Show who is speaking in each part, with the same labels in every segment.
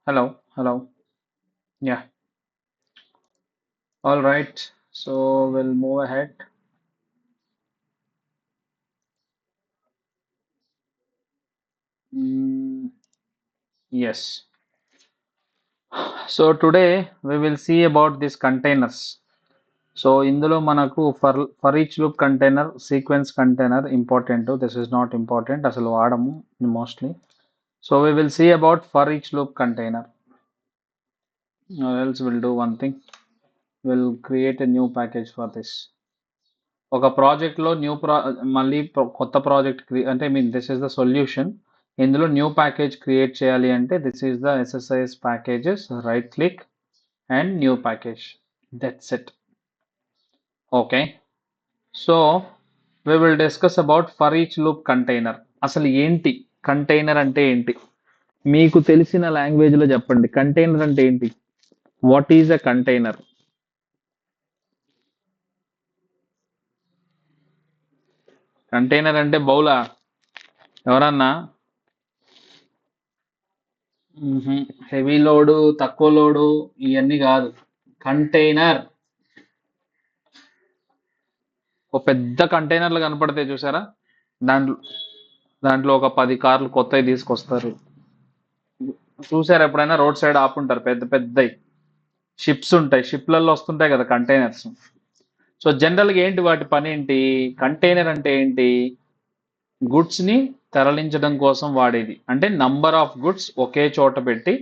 Speaker 1: Hello. Yeah, all right. So we'll move ahead. Mm, yes. So today we will see about these containers. So ఇందులో మనకు for each loop container, sequence container important. This is not important. అసలు వాడము mostly. So we will see about for each loop container. Or else we'll do one thing. We'll create a new package for this. ఒక project లో మళ్ళీ కొత్త project అంటే this is the solution. ఇందులో new package create చేయాలి అంటే this is the SSIS packages, right click and new package. That's it. Okay, so we will discuss about for each loop container. అసలు ఏంటి container అంటే ఏంటి? మీకు తెలిసిన లాంగ్వేజ్ లో చెప్పండి. కంటైనర్ అంటే ఏంటి? What is a container? Container అంటే బౌలా? ఎవరన్నా? హెవీ లోడు, తక్కువ లోడు ఇవన్నీ కాదు. కంటైనర్ ఒక పెద్ద కంటైనర్లు కనపడతాయి చూసారా? దాంట్లో దాంట్లో ఒక 10 కార్లు కొత్తవి తీసుకొస్తారు. చూసారా ఎప్పుడైనా? రోడ్ సైడ్ ఆపుంటారు పెద్ద పెద్దవి. షిప్స్ ఉంటాయి, షిప్లలో వస్తుంటాయి కదా కంటైనర్స్. సో జనరల్గా ఏంటి వాటి పని ఏంటి? కంటైనర్ అంటే ఏంటి? గుడ్స్ ని తరలించడం కోసం వాడేది. అంటే నంబర్ ఆఫ్ గుడ్స్ ఒకే చోట పెట్టి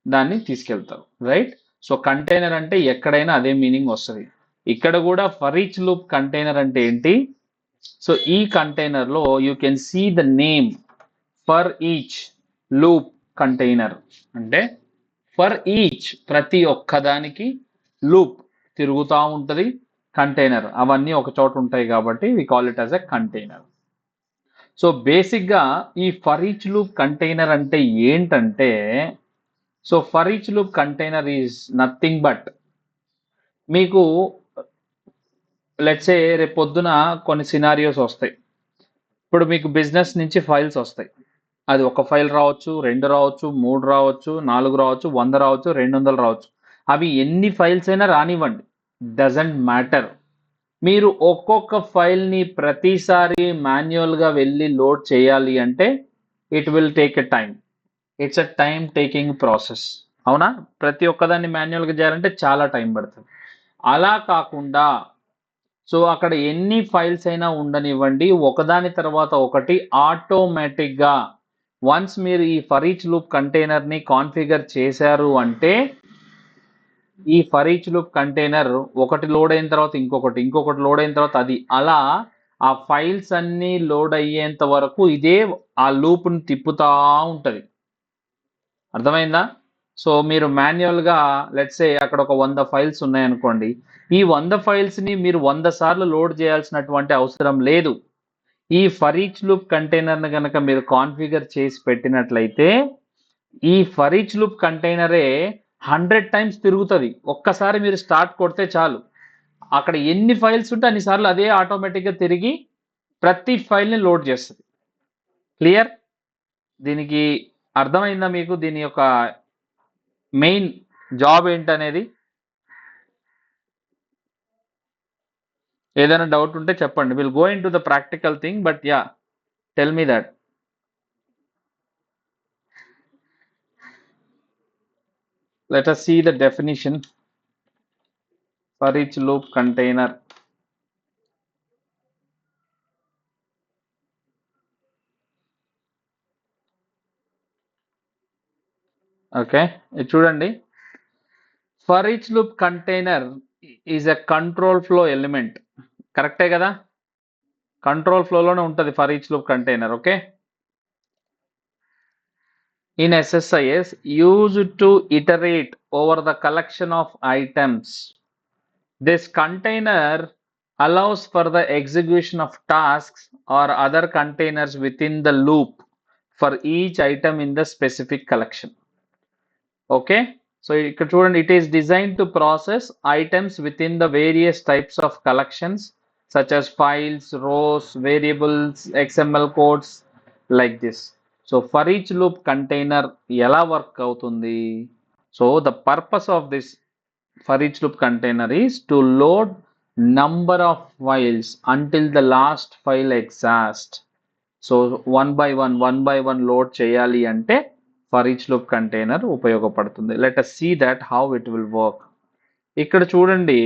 Speaker 1: దాన్ని తీసుకెళ్తారు, రైట్? సో కంటైనర్ అంటే ఎక్కడైనా అదే మీనింగ్ వస్తుంది. ఇక్కడ కూడా ఫర్ ఈచ్ లూప్ కంటైనర్ అంటే ఏంటి? సో ఈ కంటైనర్ లో you can see the name for each loop container. అంటే ఫర్ ఈచ్, ప్రతి ఒక్కదానికి లూప్ తిరుగుతూ ఉంటుంది. కంటైనర్ అవన్నీ ఒక చోట ఉంటాయి కాబట్టి we call it as a container. So బేసిక్గా ఈ ఫర్ ఈచ్ లూప్ కంటైనర్ అంటే ఏంటంటే, so for each loop container is nothing but, మీకు లెట్స్ సే రేపు పొద్దున కొన్ని సినారియోస్ వస్తాయి. ఇప్పుడు మీకు బిజినెస్ నుంచి ఫైల్స్ వస్తాయి. అది ఒక ఫైల్ రావచ్చు, 2 రావచ్చు, 3 రావచ్చు, 4 రావచ్చు, 100 రావచ్చు, 200 రావచ్చు. అవి ఎన్ని ఫైల్స్ అయినా రానివ్వండి, డజంట్ మ్యాటర్. మీరు ఒక్కొక్క ఫైల్ని ప్రతిసారి మాన్యువల్గా వెళ్ళి లోడ్ చేయాలి అంటే it will take a time. It's a time taking process. అవునా? ప్రతి ఒక్కదాన్ని మాన్యువల్గా చేయాలంటే చాలా టైం పడుతుంది. అలా కాకుండా సో అక్కడ ఎన్ని ఫైల్స్ అయినా ఉండనివ్వండి, ఒకదాని తర్వాత ఒకటి ఆటోమేటిక్గా వన్స్ మీరు ఈ ఫర్ ఈచ్ లూప్ కంటైనర్ని కాన్ఫిగర్ చేశారు అంటే ఈ ఫర్ ఈచ్ లూప్ కంటైనర్ ఒకటి లోడ్ అయిన తర్వాత ఇంకొకటి లోడ్ అయిన తర్వాత అది, అలా ఆ ఫైల్స్ అన్నీ లోడ్ అయ్యేంత వరకు ఇదే ఆ లూప్ని తిప్పుతా ఉంటుంది. అర్థమైందా? సో మీరు మాన్యువల్గా లెట్స్ సే అక్కడ ఒక 100 ఫైల్స్ ఉన్నాయనుకోండి, ఈ 100 ఫైల్స్ని మీరు 100 సార్లు లోడ్ చేయాల్సినటువంటి అవసరం లేదు. ఈ ఫర్ ఈచ్ లూప్ కంటైనర్ని కనుక మీరు కాన్ఫిగర్ చేసి పెట్టినట్లయితే ఈ ఫర్ ఈచ్ లూప్ కంటైనరే 100 టైమ్స్ తిరుగుతుంది. ఒక్కసారి మీరు స్టార్ట్ కొడితే చాలు, అక్కడ ఎన్ని ఫైల్స్ ఉంటే అన్నిసార్లు అదే ఆటోమేటిక్గా తిరిగి ప్రతి ఫైల్ని లోడ్ చేస్తుంది. క్లియర్? దీనికి అర్థమైందా మీకు? దీని యొక్క మెయిన్ జాబ్ ఏంటనేది? ఏదైనా డౌట్ ఉంటే చెప్పండి. Will go in to the practical thing, but yeah, tell me that. Let us see the definition for each loop container. Okay, ఇది చూడండి. For each loop container is a control flow element. కరెక్టే కదా? Control ఫ్లోలోనే ఉంటుంది for each loop container. Okay, in SSIS used to iterate over the collection of items. This container allows for the execution of tasks or other containers within the loop for each item in the specific collection. Okay, so ఇక్కడ చూడండి, it is designed to process items within the various types of collections such as files, rows, variables, XML codes, like this. So for each loop container ఎలా work అవుతుంది? So the purpose of this for each loop container is to load number of files until the last file exists. So one by one load చేయాలి అంటే for each loop container ఉపయోగపడుతుంది. Let us see that how it will work. ఇక్కడ చూడండి,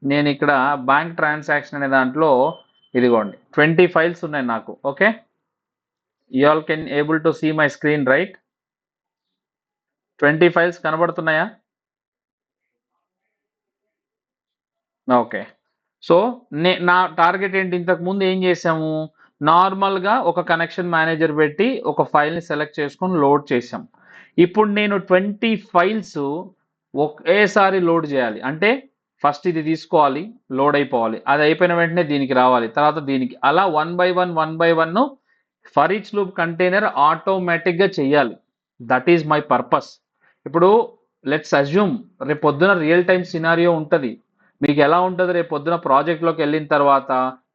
Speaker 1: నేను ఇక్కడ bank transaction అనే దాంట్లో ఇదిగోండి 20 ఫైల్స్ ఉన్నాయి నాకు. Okay, you all can able to see my screen right? 20 files కనబడుతున్నాయా? ఓకే. సో నా టార్గెట్ ఏంటి? ఇంతకు ముందు ఏం చేసాము? నార్మల్గా ఒక కనెక్షన్ మేనేజర్ పెట్టి ఒక ఫైల్ని సెలెక్ట్ చేసుకొని లోడ్ చేసాం. ఇప్పుడు నేను 20 ఫైల్స్ ఒకేసారి లోడ్ చేయాలి అంటే ఫస్ట్ ఇది తీసుకోవాలి, లోడ్ అయిపోవాలి, అది అయిపోయిన వెంటనే దీనికి రావాలి, తర్వాత దీనికి, అలా one by one for each loop container ఆటోమేటిక్గా చెయ్యాలి. That is my purpose. ఇప్పుడు లెట్స్ అజ్యూమ్ రేపు పొద్దున రియల్ టైమ్ సినారియో ఉంటుంది. మీకు ఎలా ఉంటుంది? రేపు పొద్దున ప్రాజెక్ట్లోకి వెళ్ళిన తర్వాత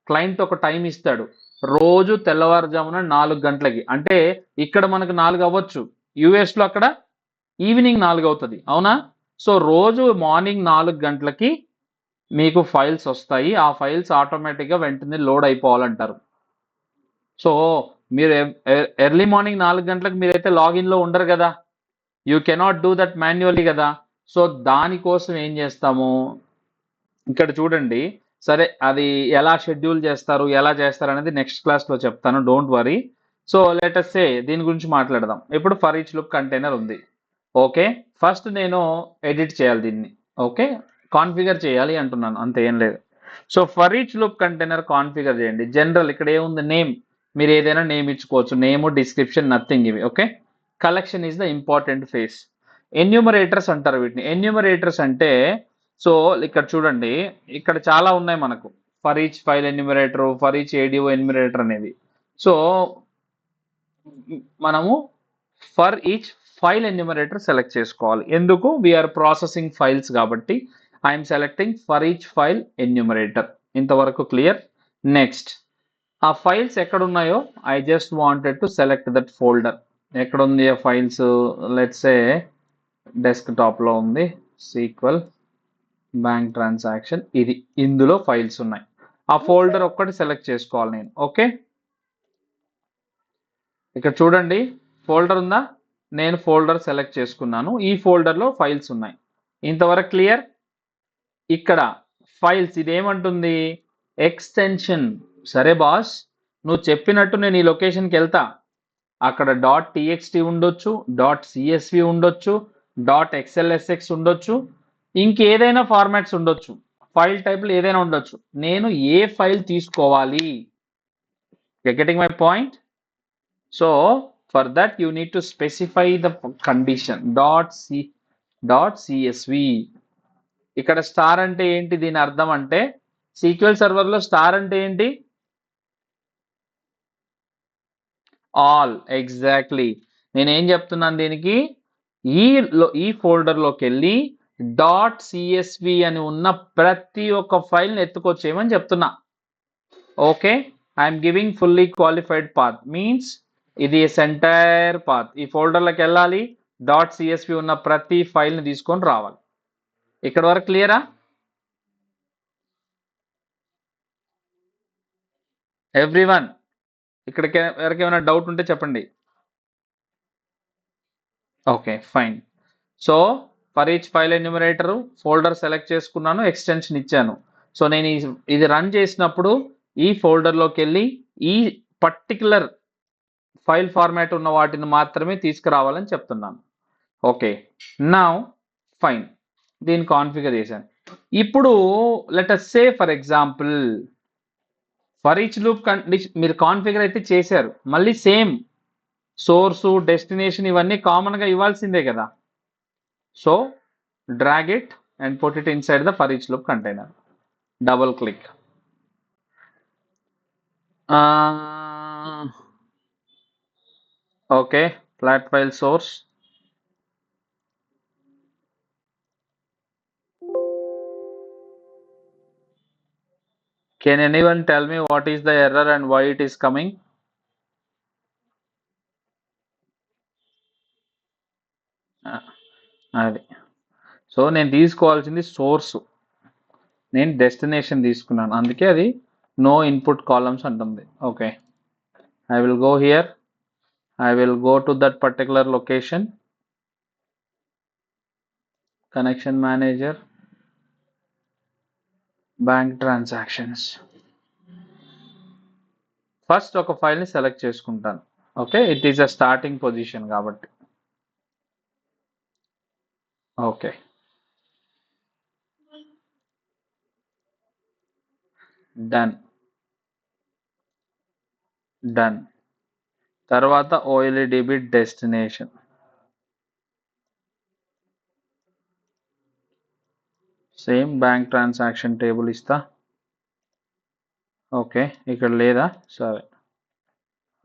Speaker 1: క్లయింట్ ఒక టైం ఇస్తాడు, రోజు తెల్లవారుజామున 4 గంటలకి. అంటే ఇక్కడ మనకు 4 అవ్వచ్చు, యుఎస్లో అక్కడ ఈవినింగ్ 4 అవుతుంది, అవునా? సో రోజు మార్నింగ్ 4 గంటలకి మీకు ఫైల్స్ వస్తాయి. ఆ ఫైల్స్ ఆటోమేటిక్గా వెంటనే లోడ్ అయిపోవాలంటారు. సో మీరు ఎర్లీ మార్నింగ్ 4 గంటలకు మీరైతే లాగిన్లో ఉండరు కదా, you cannot do that manually కదా. సో దానికోసం ఏం చేస్తాము, ఇక్కడ చూడండి. సరే, అది ఎలా షెడ్యూల్ చేస్తారు, ఎలా చేస్తారు అనేది నెక్స్ట్ క్లాస్లో చెప్తాను, don't worry. So let us సే దీని గురించి మాట్లాడదాం. ఇప్పుడు ఫర్ ఈచ్ లూప్ కంటైనర్ ఉంది. ఓకే, ఫస్ట్ నేను ఎడిట్ చేయాలి దీన్ని. ఓకే, కాన్ఫిగర్ చేయాలి అంటున్నాను, అంతే, ఏం లేదు. So for each loop container configure చేయండి. జనరల్ ఇక్కడ ఏముంది? నేమ్. మీరు ఏదైనా నేమ్ ఇచ్చుకోవచ్చు, నేమ్, డిస్క్రిప్షన్, నథింగ్ ఇవి. Okay, collection is the important face. Enumerators అంటారు వీటిని. ఎన్యూమరేటర్స్ అంటే, సో ఇక్కడ చూడండి, ఇక్కడ చాలా ఉన్నాయి మనకు. For each file enumerator, for each ADO enumerator అనేవి. సో మనము for each file enumerator select చేసుకోవాలి. ఎందుకు? వీఆర్ ప్రాసెసింగ్ ఫైల్స్ కాబట్టి I'm selecting for each file enumerator. ఇంతవరకు క్లియర్? నెక్స్ట్, ఆ ఫైల్స్ ఎక్కడున్నాయో I just wanted to select that folder. ఎక్కడుంది ఆ ఫైల్స్? లెట్స్ సే డెస్క్టాప్లో ఉంది. సీక్వెల్ బ్యాంక్ ట్రాన్సాక్షన్, ఇది, ఇందులో ఫైల్స్ ఉన్నాయి. ఆ ఫోల్డర్ ఒక్కటి సెలెక్ట్ చేసుకోవాలి నేను. ఓకే, ఇక్కడ చూడండి, ఫోల్డర్ ఉందా? నేను ఫోల్డర్ సెలెక్ట్ చేసుకున్నాను. ఈ ఫోల్డర్లో ఫైల్స్ ఉన్నాయి. ఇంతవరకు క్లియర్? ఇక్కడ ఫైల్స్ ఇదేమంటుంది? ఎక్స్టెన్షన్. సరే బాస్, నువ్వు చెప్పినట్టు నేను ఈ లొకేషన్కి వెళ్తా. అక్కడ .txt ఉండొచ్చు, .csv ఉండొచ్చు, .xlsx ఉండొచ్చు, ఇంకేదైనా ఫార్మాట్స్ ఉండొచ్చు, ఫైల్ టైప్లు ఏదైనా ఉండొచ్చు. నేను ఏ ఫైల్ తీసుకోవాలి? Getting my point? So for that you need to specify the condition .csv. ఇక్కడ స్టార్ అంటే ఏంటి? దీని అర్థం అంటే సీక్వెల్ సర్వర్లో స్టార్ అంటే ఏంటి? ఆల్. ఎగ్జాక్ట్లీ. నేనేం చెప్తున్నాను దీనికి? ఈ ఫోల్డర్లోకి వెళ్ళి .csv అని ఉన్న ప్రతి ఒక్క ఫైల్ని ఎత్తుకొచ్చేయమని చెప్తున్నా. Okay, I'm giving fully qualified path, means ఇది ఎంటైర్ పాత్. ఈ ఫోల్డర్లోకి వెళ్ళాలి, .csv ఉన్న ప్రతి ఫైల్ని తీసుకొని రావాలి. ఇక్కడ వరకు క్లియరా? ఎవ్రీవన్, ఇక్కడికి ఎవరికేమైనా డౌట్ ఉంటే చెప్పండి. Okay, fine. So for each file enumerator folder select చేసుకున్నాను, ఎక్స్టెన్షన్ ఇచ్చాను. సో నేను ఇది రన్ చేసినప్పుడు ఈ ఫోల్డర్లోకి వెళ్ళి ఈ పర్టికులర్ ఫైల్ ఫార్మాట్ ఉన్న వాటిని మాత్రమే తీసుకురావాలని చెప్తున్నాను. ఓకే, నౌ ఫైన్, దీన్ని కాన్ఫిగర్ చేశాను. ఇప్పుడు let us say for example for each loop మీరు కాన్ఫిగర్ అయితే చేశారు, మళ్ళీ సేమ్ సోర్సు, డెస్టినేషన్ ఇవన్నీ కామన్గా ఇవ్వాల్సిందే కదా. So drag it and put it inside the for each loop container. Double click. Okay, flat file source. Can anyone tell me what is the error and why it is coming? ఆ, అది. So నేను తీసుకోవాల్సింది source, నేను destination తీసుకున్నాను, అందుకే అది no input columns అంటుంది. Okay, I will go here, I will go to that particular location, connection manager, bank transactions. First ఒక ఫైల్ని సెలెక్ట్ చేసుకుంటాను. Okay, it is a starting position కాబట్టి. Okay, done. డన్. తర్వాత OLEDB destination. Same bank transaction table ఇస్తా. Okay, ఇక్కడ లేదా? సరే.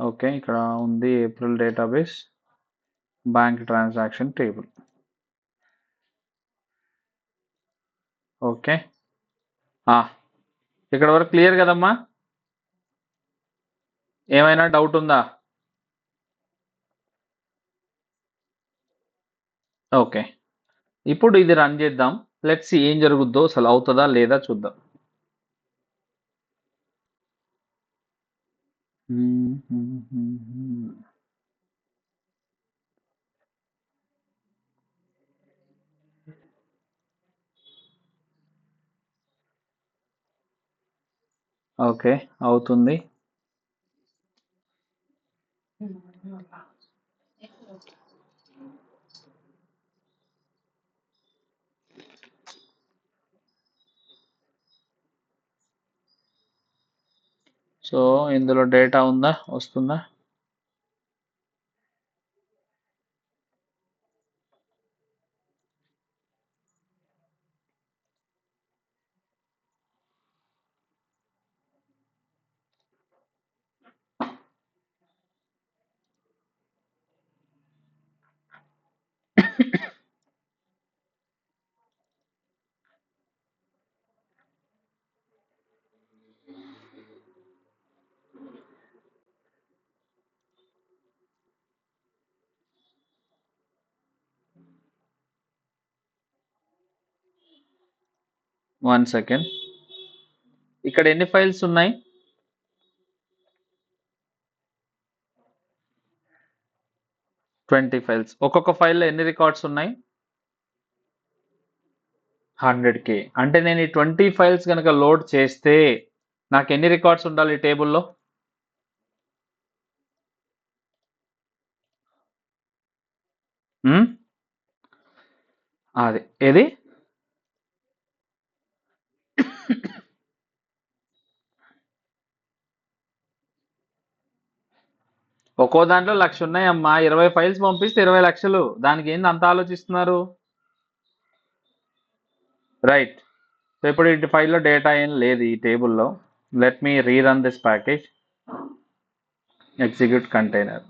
Speaker 1: Okay, ఇక్కడ ఉంది April database, bank transaction table. Okay, ఇక్కడ వరకు క్లియర్ కదమ్మా? ఏమైనా డౌట్ ఉందా? ఓకే, ఇప్పుడు ఇది రన్ చేద్దాం. లెట్స్ సీ ఏం జరుగుద్దో, అసలు అవుతుందా లేదా చూద్దాం. ఓకే, అవుతుంది. సో ఇందులో డేటా ఉందా, వస్తుందా? One second. ఇక్కడ ఎన్ని ఫైల్స్ ఉన్నాయి? 20 ఫైల్స్. ఒక్కొక్క ఫైల్లో ఎన్ని రికార్డ్స్ ఉన్నాయి? 100K. అంటే నేను ఈ 20 ఫైల్స్ కనుక లోడ్ చేస్తే నాకు ఎన్ని రికార్డ్స్ ఉండాలి ఈ టేబుల్లో? అది ఏది? ఒక్కో దాంట్లో 1,00,000 ఉన్నాయమ్మా. 20 ఫైల్స్ పంపిస్తే 20 లక్షలు. దానికి ఏంది అంత ఆలోచిస్తున్నారు? రైట్. సో ఇప్పుడు ఈ ఫైల్లో డేటా ఏం లేదు ఈ టేబుల్లో. Let me rerun this package, execute container.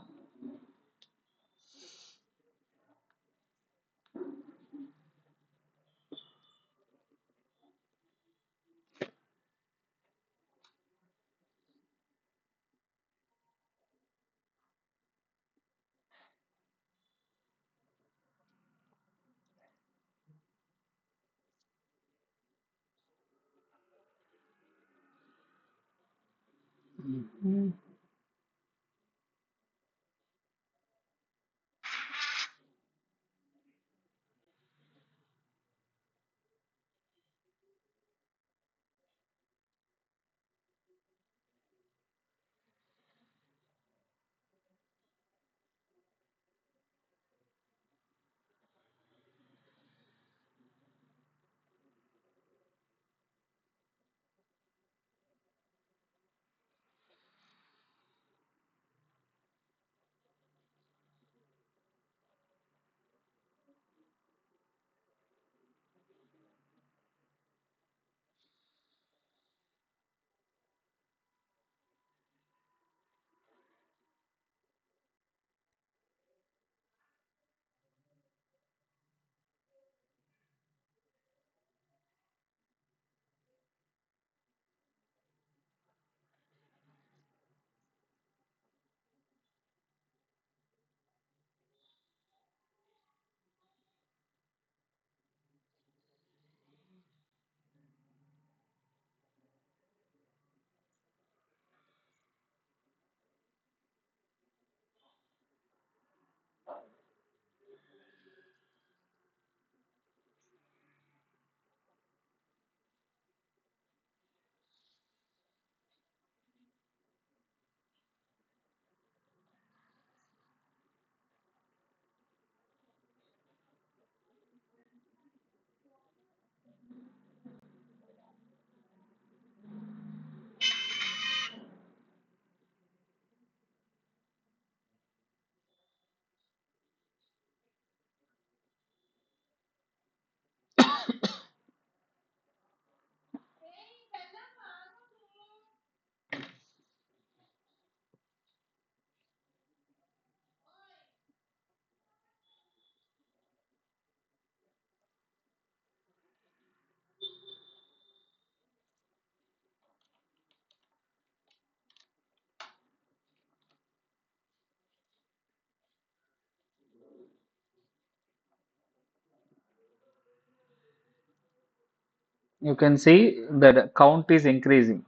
Speaker 1: You can see that count is increasing.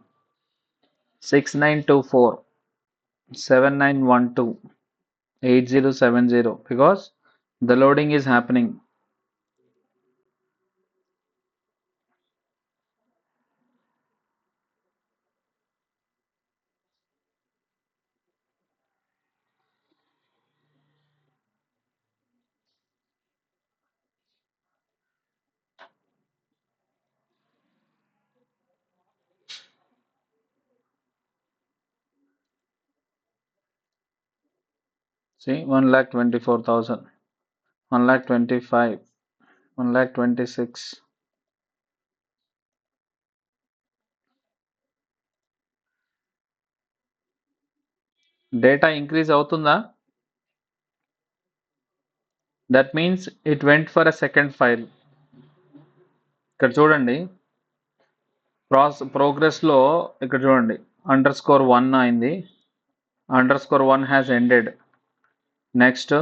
Speaker 1: 6924, 7912, 8070, because the loading is happening. See, 1,24,000, 1,25,000, 1,26,000. Data increase అవుతుందా? That means it went for a second file. ఇక్కడ చూడండి, progress లో ఇక్కడ చూడండి, _1 అయింది, _1 has ended. Next,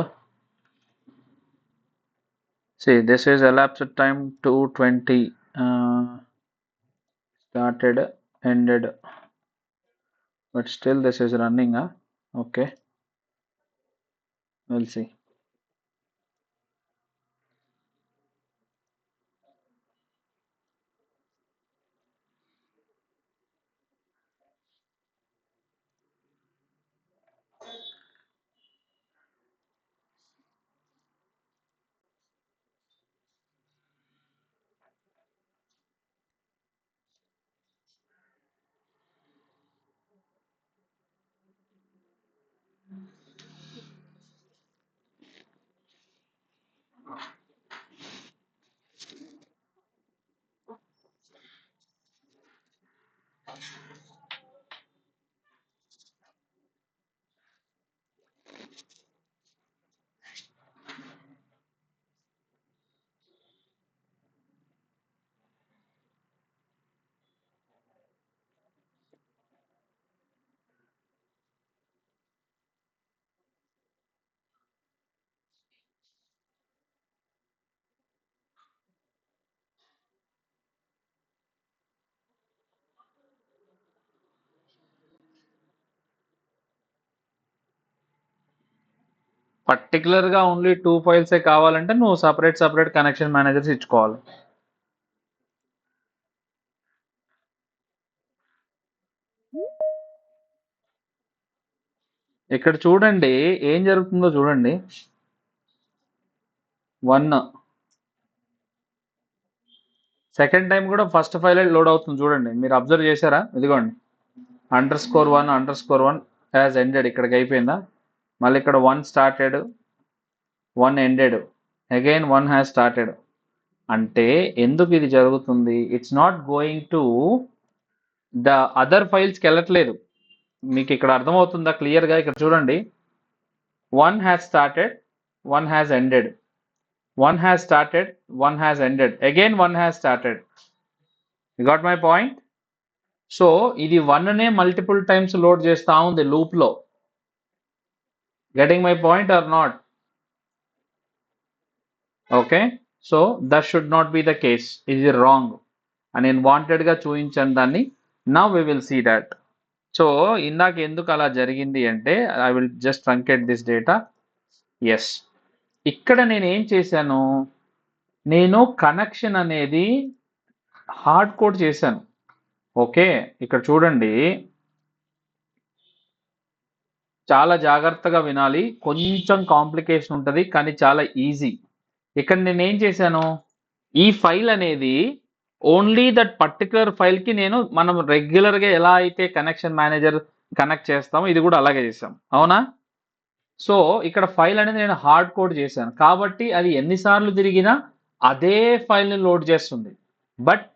Speaker 1: see, this is elapsed time 220, started, ended, but still this is running. Okay, we'll see. Particular గా only 2 files కావాలంటే నువ్వు సపరేట్ కనెక్షన్ మేనేజర్స్ ఇచ్చుకోవాలి. ఇక్కడ చూడండి ఏం జరుగుతుందో చూడండి. 1 సెకండ్ టైం కూడా ఫస్ట్ ఫైల్ లోడ్ అవుతుంది చూడండి, మీరు అబ్జర్వ్ చేశారా? ఇదిగోండి, _1 హ్యాస్ ఎండెడ్, ఇక్కడికి అయిపోయిందా? మళ్ళీ ఇక్కడ 1 started, 1 ended, again 1 has started. అంటే ఎందుకు ఇది జరుగుతుంది? It's not going to the other ఫైల్స్కి వెళ్ళట్లేదు. మీకు ఇక్కడ అర్థమవుతుందా క్లియర్గా? ఇక్కడ చూడండి, 1 has started, 1 has ended, 1 has started, 1 has ended, again 1 has started. You got my point? So ఇది 1నే మల్టిపుల్ టైమ్స్ లోడ్ చేస్తా ఉంది లూప్ లో. Getting my point or not? Okay, so that should not be the case. ఇది wrong అని నేను wanted గా చూపించాను దాన్ని. Now we will see that. So ఇందాక ఎందుకు అలా జరిగింది అంటే, I will just truncate this data. Yes, ఇక్కడ నేను ఏం చేశాను, నేను కనెక్షన్ అనేది హార్డ్ కోడ్ చేశాను. ఓకే, ఇక్కడ చూడండి, చాలా జాగ్రత్తగా వినాలి, కొంచెం కాంప్లికేషన్ ఉంటుంది కానీ చాలా ఈజీ. ఇక్కడ నేను ఏం చేశాను, ఈ ఫైల్ అనేది ఓన్లీ దట్ పర్టికులర్ ఫైల్కి మనం రెగ్యులర్గా ఎలా అయితే కనెక్షన్ మేనేజర్ కనెక్ట్ చేస్తామో ఇది కూడా అలాగే చేసాం, అవునా? సో ఇక్కడ ఫైల్ అనేది నేను హార్డ్ కోడ్ చేశాను కాబట్టి అది ఎన్నిసార్లు తిరిగినా అదే ఫైల్ని లోడ్ చేస్తుంది. బట్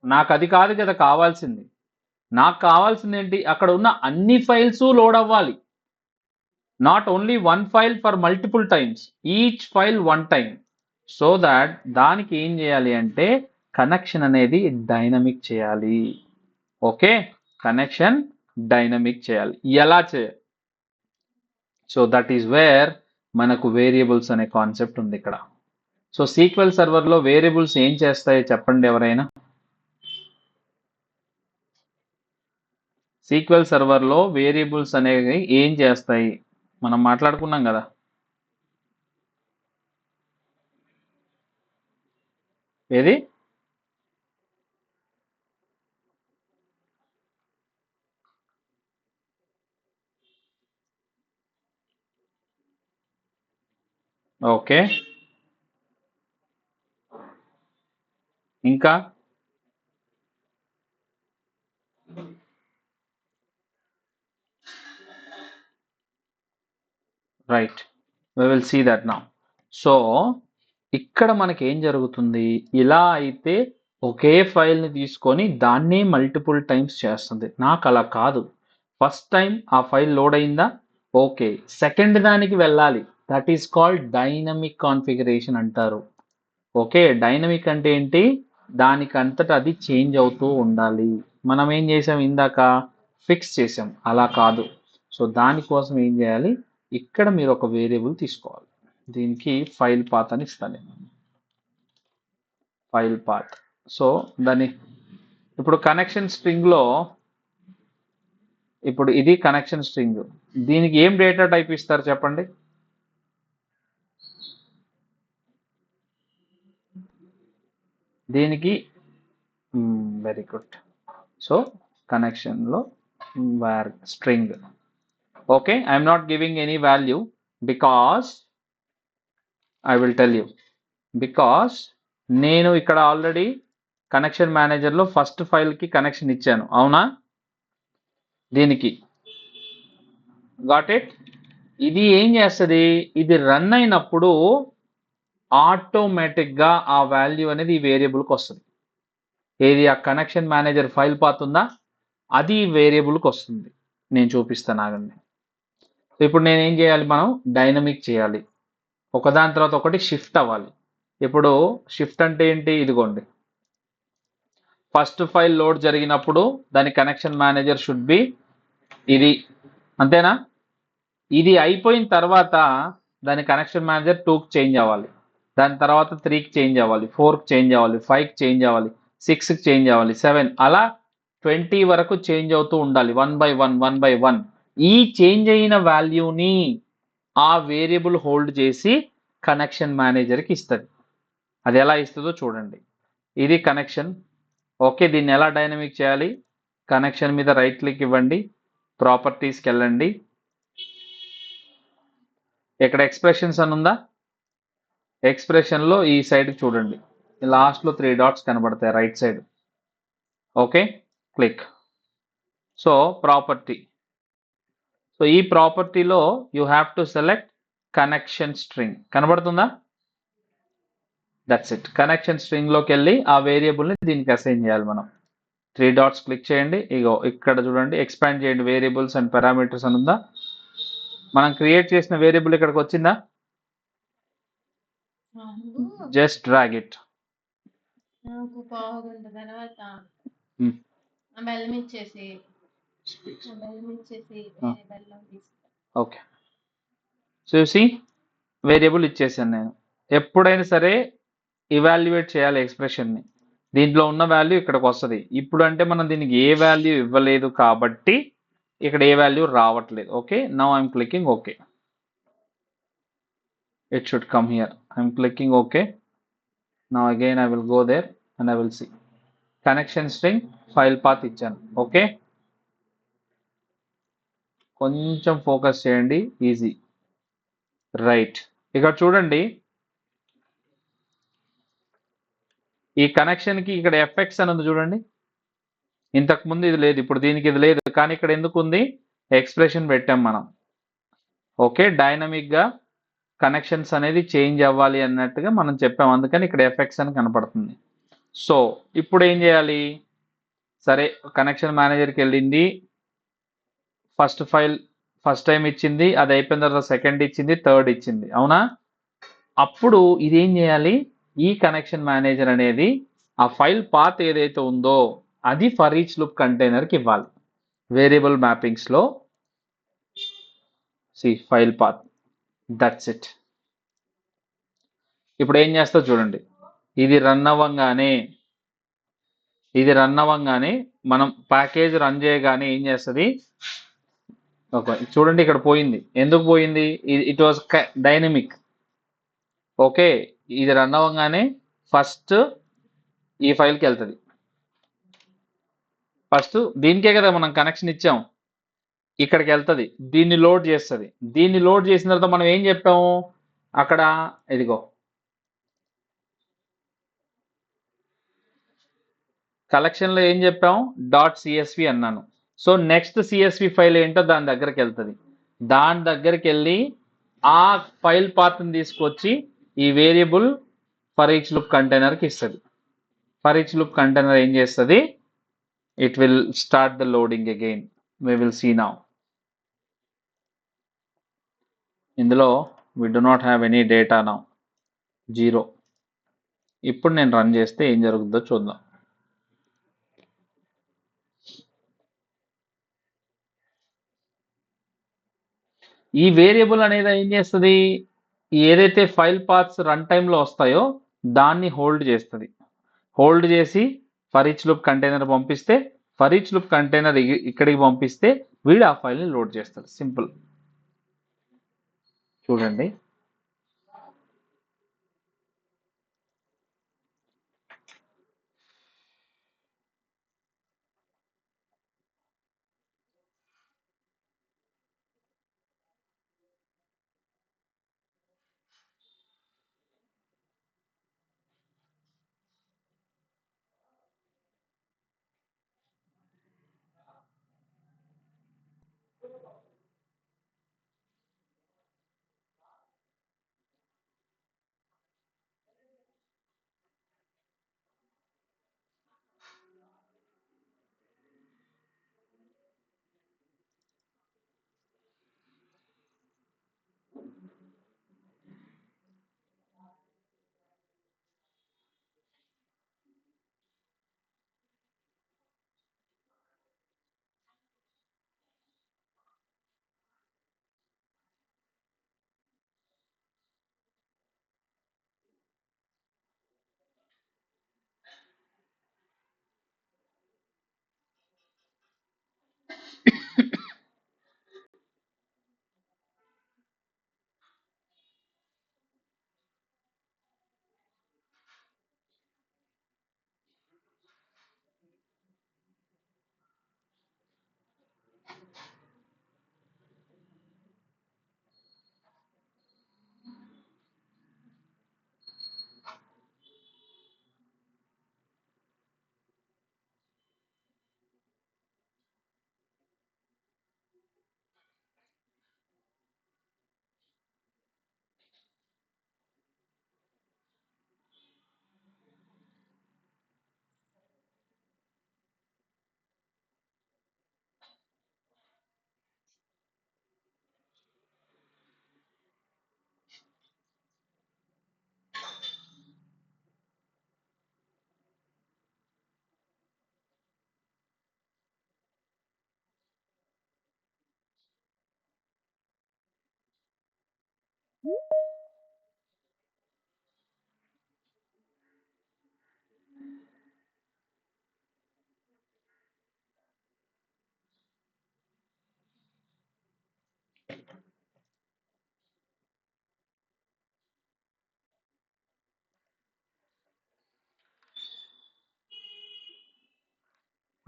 Speaker 1: నాకు అది కాదు కదా కావాల్సింది. నాకు కావాల్సింది ఏంటి, అక్కడ ఉన్న అన్ని ఫైల్స్ లోడ్ అవ్వాలి. Not only 1 file for multiple times, each file 1 time. So that దానికి ఏం చేయాలి అంటే కనెక్షన్ అనేది డైనమిక్ చేయాలి. ఓకే, కనెక్షన్ డైనమిక్ చేయాలి. ఎలా చేయాలి? సో దట్ ఈస్ వేర్ మనకు వేరియబుల్స్ అనే కాన్సెప్ట్ ఉంది ఇక్కడ. సో సీక్వెల్ సర్వర్లో వేరియబుల్స్ ఏం చేస్తాయో చెప్పండి ఎవరైనా. సీక్వెల్ సర్వర్లో వేరియబుల్స్ అనేవి ఏం చేస్తాయి మనం మాట్లాడుకున్నాం కదా. ఏది ఓకే, ఇంకా right, we will see that now. So ఇక్కడ మనకి ఏం జరుగుతుంది, ఇలా అయితే ఒకే ఫైల్ని తీసుకొని దాన్నే మల్టిపుల్ టైమ్స్ చేస్తుంది. నాకు అలా కాదు. ఫస్ట్ టైం ఆ ఫైల్ లోడ్ అయిందా, ఓకే, సెకండ్ దానికి వెళ్ళాలి. That is called dynamic configuration అంటారు. ఓకే, డైనమిక్ అంటే ఏంటి, దానికంతట అది చేంజ్ అవుతూ ఉండాలి. మనం ఏం చేసాం ఇందాక, ఫిక్స్ చేసాం, అలా కాదు. సో దానికోసం ఏం చేయాలి, ఇక్కడ మీరు ఒక వేరియబుల్ తీసుకోవాలి. దీనికి ఫైల్ పాత్ అని ఇస్తాను నేను, ఫైల్ పాత్. సో దాన్ని ఇప్పుడు కనెక్షన్ స్ట్రింగ్లో, ఇప్పుడు ఇది కనెక్షన్ స్ట్రింగ్, దీనికి ఏం డేటా టైప్ ఇస్తారు చెప్పండి. దీనికి వెరీ గుడ్. సో కనెక్షన్లో var string. Okay, I am not giving any value because I will tell you, because నేను ఇక్కడ ఆల్రెడీ కనెక్షన్ మేనేజర్లో ఫస్ట్ ఫైల్కి కనెక్షన్ ఇచ్చాను, అవునా. దీనికి గాట్ ఇట్. ఇది ఏం చేస్తుంది, ఇది రన్ అయినప్పుడు ఆటోమేటిక్గా ఆ వాల్యూ అనేది ఈ వేరియబుల్కి వస్తుంది. ఏది, ఆ కనెక్షన్ మేనేజర్ ఫైల్ పాత్ ఉందా, అది ఈ వేరియబుల్కి వస్తుంది. నేను చూపిస్తాను ఆగండి. ఇప్పుడు నేను ఏం చేయాలి, మనం డైనమిక్ చేయాలి, ఒకదాని తర్వాత ఒకటి షిఫ్ట్ అవ్వాలి. ఇప్పుడు షిఫ్ట్ అంటే ఏంటి, ఇదిగోండి, ఫస్ట్ ఫైల్ లోడ్ జరిగినప్పుడు దాని కనెక్షన్ మేనేజర్ షుడ్ బి ఇది, అంతేనా. ఇది అయిపోయిన తర్వాత దాని కనెక్షన్ మేనేజర్ 2కి చేంజ్ అవ్వాలి, దాని తర్వాత 3కి చేంజ్ అవ్వాలి, 4కి చేంజ్ అవ్వాలి, 5కి చేంజ్ అవ్వాలి, 6కి చేంజ్ అవ్వాలి, 7, అలా 20 వరకు చేంజ్ అవుతూ ఉండాలి, 1 by 1. ఈ చేంజ్ అయిన వాల్యూని ఆ వేరియబుల్ హోల్డ్ చేసి కనెక్షన్ మేనేజర్కి ఇస్తుంది. అది ఎలా ఇస్తుందో చూడండి. ఇది కనెక్షన్. ఓకే, దీన్ని ఎలా డైనమిక్ చేయాలి, కనెక్షన్ మీద రైట్ క్లిక్ ఇవ్వండి, ప్రాపర్టీస్కి వెళ్ళండి, ఇక్కడ ఎక్స్ప్రెషన్స్ అని ఉందా, ఎక్స్ప్రెషన్లో ఈ సైడ్ చూడండి, లాస్ట్లో 3 డాట్స్ కనబడతాయి right side. Okay, click. So property, so ఈ ప్రాపర్టీలో you have to select connection string, కనబడుతుందా. That's it. కనెక్షన్ స్ట్రింగ్లోకి వెళ్ళి ఆ వేరియబుల్ని దీనికి అసైన్ చేయాలి మనం. 3 డాట్స్ క్లిక్ చేయండి, ఇగో ఇక్కడ చూడండి, ఎక్స్పాండ్ చేయండి, వేరియబుల్స్ అండ్ పారామీటర్స్ అని ఉందా. మనం క్రియేట్ చేసిన వేరియబుల్ ఇక్కడికి వచ్చిందా, జస్ట్ డ్రాగ్ ఇట్. ఓకే, చూసి వేరియబుల్ ఇచ్చేసాను నేను. ఎప్పుడైనా సరే ఇవాల్యుయేట్ చేయాలి ఎక్స్ప్రెషన్ని, దీంట్లో ఉన్న వాల్యూ ఇక్కడికి వస్తుంది. ఇప్పుడు అంటే మనం దీనికి ఏ వాల్యూ ఇవ్వలేదు కాబట్టి ఇక్కడ ఏ వాల్యూ రావట్లేదు. Okay, now I'm clicking okay, it should come here. I'm clicking okay. Now again I will go there and I will see connection string file path ఇచ్చాను. ఓకే, కొంచెం ఫోకస్ చేయండి, ఈజీ. రైట్, ఇక్కడ చూడండి, ఈ కనెక్షన్కి ఇక్కడ FX అని ఉంది చూడండి, ఇంతకుముందు ఇది లేదు, ఇప్పుడు దీనికి ఇది లేదు, కానీ ఇక్కడ ఎందుకు ఉంది, ఎక్స్ప్రెషన్ పెట్టాం మనం. ఓకే, డైనమిక్గా కనెక్షన్స్ అనేది చేంజ్ అవ్వాలి అన్నట్టుగా మనం చెప్పాం, అందుకని ఇక్కడ ఎఫెక్ట్స్ అని కనపడుతుంది. సో ఇప్పుడు ఏం చేయాలి, సరే కనెక్షన్ మేనేజర్కి వెళ్ళింది, ఫస్ట్ ఫైల్ ఫస్ట్ టైం ఇచ్చింది, అది అయిపోయిన తర్వాత సెకండ్ ఇచ్చింది, థర్డ్ ఇచ్చింది, అవునా. అప్పుడు ఇది ఏం చేయాలి, ఈ కనెక్షన్ మేనేజర్ అనేది ఆ ఫైల్ పాత్ ఏదైతే ఉందో అది ఫర్ ఈచ్ లూప్ కంటైనర్కి ఇవ్వాలి. వేరియబుల్ మ్యాపింగ్స్లో C file path, that's it. ఇప్పుడు ఏం చేస్తా చూడండి, ఇది రన్ అవ్వంగానే మనం ప్యాకేజ్ రన్ చేయగానే ఏం చేస్తుంది? ఓకే, చూడండి ఇక్కడ పోయింది. ఎందుకు పోయింది? It was dynamic. ఓకే, ఇది రన్ అవ్వగానే ఫస్ట్ ఈ ఫైల్కి వెళ్తుంది. ఫస్ట్ దీనికే కదా మనం కనెక్షన్ ఇచ్చాం, ఇక్కడికి వెళ్తుంది, దీన్ని లోడ్ చేస్తుంది. దీన్ని లోడ్ చేసిన తర్వాత మనం ఏం చెప్పాము అక్కడ? ఇదిగో కలెక్షన్లో ఏం చెప్పాము? డాట్ సిఎస్వి అన్నాను. సో నెక్స్ట్ సిఎస్వి ఫైల్ ఏంటో దాని దగ్గరికి వెళ్తుంది. దాని దగ్గరికి వెళ్ళి ఆ ఫైల్ పాత్ని తీసుకొచ్చి ఈ వేరియబుల్ ఫర్ ఈచ్ లూప్ కంటైనర్కి ఇస్తుంది. ఫర్ ఈచ్ లూప్ కంటైనర్ ఏం చేస్తుంది? It will start the loading again. we will see now. ఇందులో we do not have any data now, 0. ఇప్పుడు నేను రన్ చేస్తే ఏం జరుగుతుందో చూద్దాం. ఈ వేరియబుల్ అనేది ఏం చేస్తుంది? ఏదైతే ఫైల్ పాత్స్ రన్ టైంలో వస్తాయో దాన్ని హోల్డ్ చేస్తుంది. హోల్డ్ చేసి ఫర్ ఈచ్ లూప్ కంటైనర్ పంపిస్తే, ఫర్ ఈచ్ లూప్ కంటైనర్ ఇక్కడికి పంపిస్తే వీడు ఆ ఫైల్ని లోడ్ చేస్తాడు. సింపుల్. చూడండి,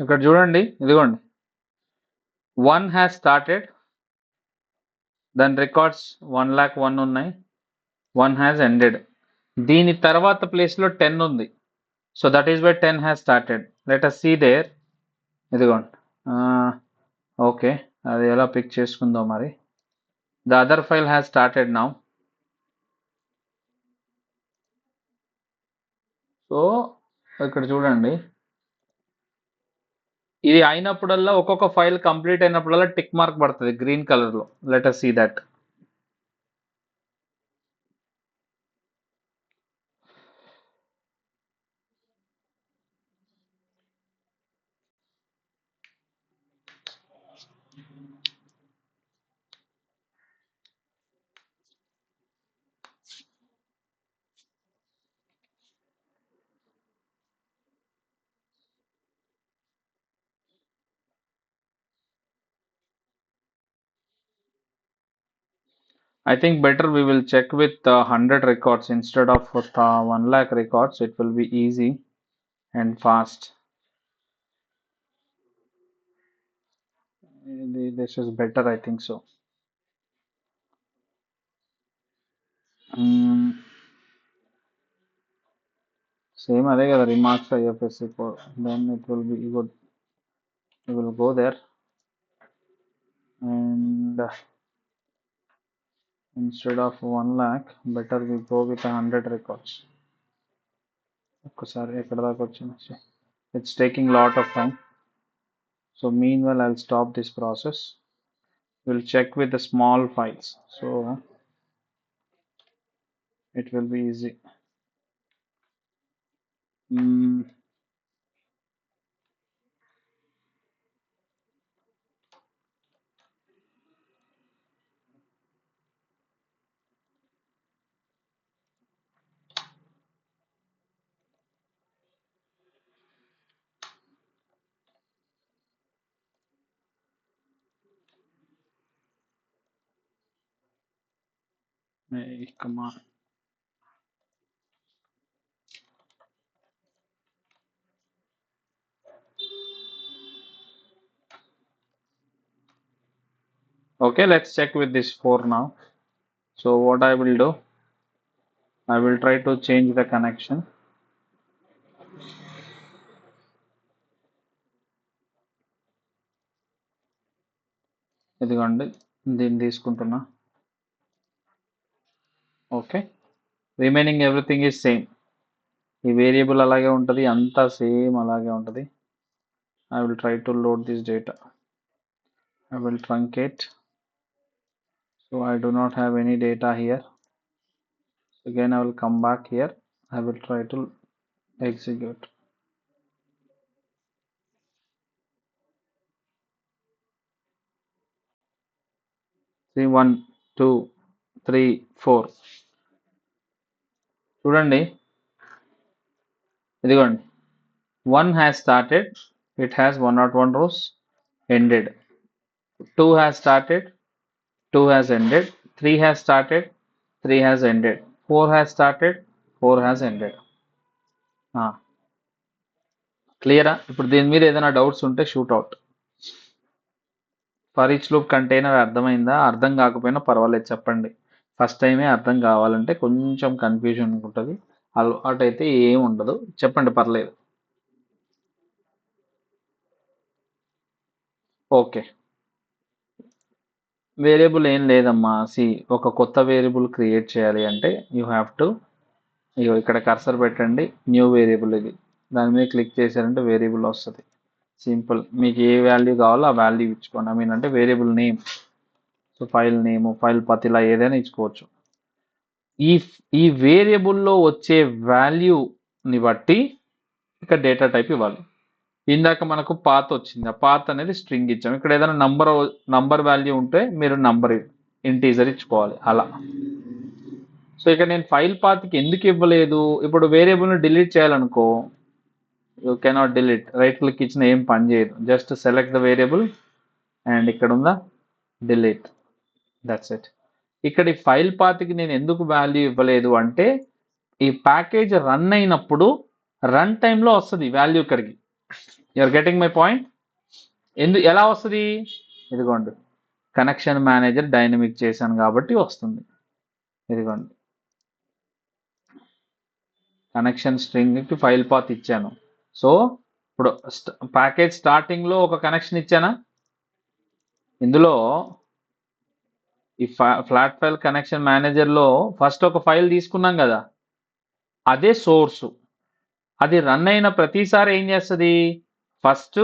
Speaker 1: ఇక్కడ చూడండి, ఇదిగోండి, 1 హ్యాస్ స్టార్టెడ్, దాని రికార్డ్స్ 1,01,000 ఉన్నాయి. 1 హ్యాస్ ఎండెడ్. దీని తర్వాత ప్లేస్లో 10 ఉంది. So that is why 10 has started. Let us see there. ఇదిగోండి. ఓకే, అది ఎలా పిక్ చేసుకుందో మరి. The other file has started now. So ఇక్కడ చూడండి, ఇది అయినప్పుడల్లా ఒక్కొక్క ఫైల్ కంప్లీట్ అయినప్పుడల్లా టిక్ మార్క్ పడుతుంది గ్రీన్ కలర్లో. Let us see that. I think better we will check with 100 records instead of 1 lakh records. It will be easy and fast. This is better, I think so. Same అదే కదా remarks IFSC code. Then it will be good. We will go there and instead of 1 lakh, better we go with 100 records. ఒక్కసారి ఎక్కడ దాకా వచ్చింది? It's taking lot of time. So meanwhile, I'll stop this process. We'll check with the small files. So it will be easy. Hey, come on. Okay, let's check with this 4 now. So what I will do, I will try to change the connection. ఇదిగోండి దీన్ని తీసుకుంటున్నా. Okay, remaining everything is same. ఈ variable అలాగే ఉంటుంది, అంతా same అలాగే ఉంటుంది. I will try to load this data. I will truncate. So I do not have any data here. So again I will come back here. I will try to execute. See 1 2 3 4. చూడండి ఇదిగోండి 1 has started, it has 101 rows, ended. 2 has started, 2 has ended. 3 has started, 3 has ended. 4 has started, 4 has ended. క్లియరా? ఇప్పుడు దీని మీద ఏదైనా doubts ఉంటే shoot out. For each loop container అర్థమైందా? అర్థం కాకపోయినా పర్వాలేదు చెప్పండి. ఫస్ట్ టైమే అర్థం కావాలంటే కొంచెం కన్ఫ్యూజన్ ఉంటుంది, అలవాటు అయితే ఏం ఉండదు, చెప్పండి పర్లేదు. ఓకే, వేరియబుల్ ఏం లేదమ్మా. ఒక కొత్త వేరియబుల్ క్రియేట్ చేయాలి అంటే యూ హ్యావ్ టు, ఇక్కడ కర్సర్ పెట్టండి, న్యూ వేరియబుల్ ఇది, దాని మీద క్లిక్ చేశారంటే వేరియబుల్ వస్తుంది. సింపుల్, మీకు ఏ వాల్యూ కావాలో ఆ వాల్యూ ఇచ్చుకోండి. ఐ మీన్ అంటే variable name. So file name, file పత్ ఇలా ఏదైనా ఇచ్చుకోవచ్చు. ఈ వేరియబుల్లో వచ్చే వాల్యూని బట్టి ఇక్కడ డేటా టైప్ ఇవ్వాలి. ఇందాక మనకు పాత్ వచ్చింది, ఆ పాత్ అనేది స్ట్రింగ్ ఇచ్చాం. ఇక్కడ ఏదైనా నంబర్ వాల్యూ ఉంటే మీరు నంబర్ ఇంటీజర్ ఇచ్చుకోవాలి అలా. సో ఇక్కడ నేను ఫైల్ పాత్కి ఎందుకు ఇవ్వలేదు, ఇప్పుడు వేరియబుల్ని డిలీట్ చేయాలనుకో you cannot delete, right click ఇచ్చిన ఏం పని చేయదు, just select the variable and ఇక్కడ ఉందా డిలీట్, దట్స్ ఇట్. ఇక్కడ ఈ ఫైల్ పాత్కి నేను ఎందుకు వాల్యూ ఇవ్వలేదు అంటే ఈ ప్యాకేజ్ రన్ అయినప్పుడు రన్ టైంలో వస్తుంది వాల్యూ ఇక్కడికి. You're getting my point? ఎలా వస్తుంది? ఇదిగోండి కనెక్షన్ మేనేజర్ డైనమిక్ చేశాను కాబట్టి వస్తుంది. ఇదిగోండి కనెక్షన్ స్ట్రింగ్కి ఫైల్ పాత్ ఇచ్చాను. సో ఇప్పుడు ప్యాకేజ్ స్టార్టింగ్లో ఒక కనెక్షన్ ఇచ్చానా, ఇందులో ఈ ఫ్లాట్ ఫైల్ కనెక్షన్ మేనేజర్లో ఫస్ట్ ఒక ఫైల్ తీసుకున్నాం కదా, అదే సోర్సు. అది రన్ అయిన ప్రతిసారి ఏం చేస్తుంది, ఫస్ట్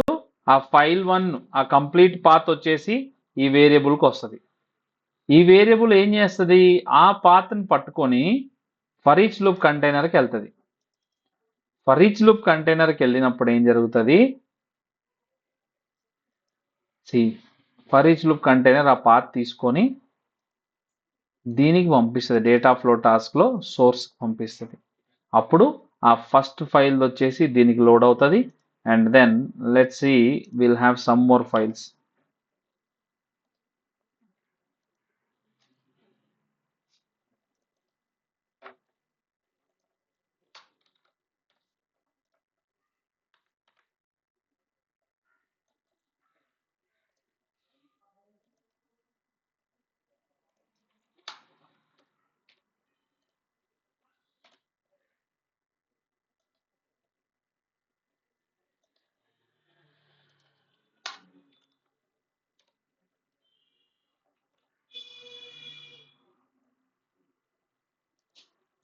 Speaker 1: ఆ ఫైల్ 1 ఆ కంప్లీట్ పాత్ వచ్చేసి ఈ వేరియబుల్కి వస్తుంది. ఈ వేరియబుల్ ఏం చేస్తుంది, ఆ పాత్ని పట్టుకొని ఫర్ ఈచ్ లూప్ కంటైనర్కి వెళ్తుంది. ఫర్ ఈచ్ లూప్ కంటైనర్కి వెళ్ళినప్పుడు ఏం జరుగుతుంది, ఫర్ ఈచ్ లూప్ కంటైనర్ ఆ పాత్ తీసుకొని దీనికి పంపిస్తుంది, డేటా ఫ్లో టాస్క్లో సోర్స్ పంపిస్తుంది. అప్పుడు ఆ ఫస్ట్ ఫైల్ వచ్చేసి దీనికి లోడ్ అవుతుంది. And then let's see will have some more files.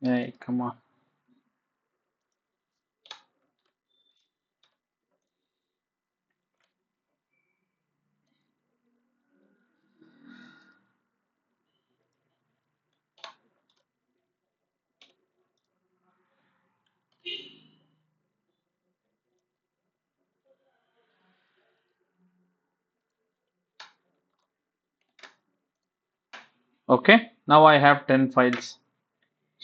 Speaker 1: Hey, come on. Okay, now I have 10 files.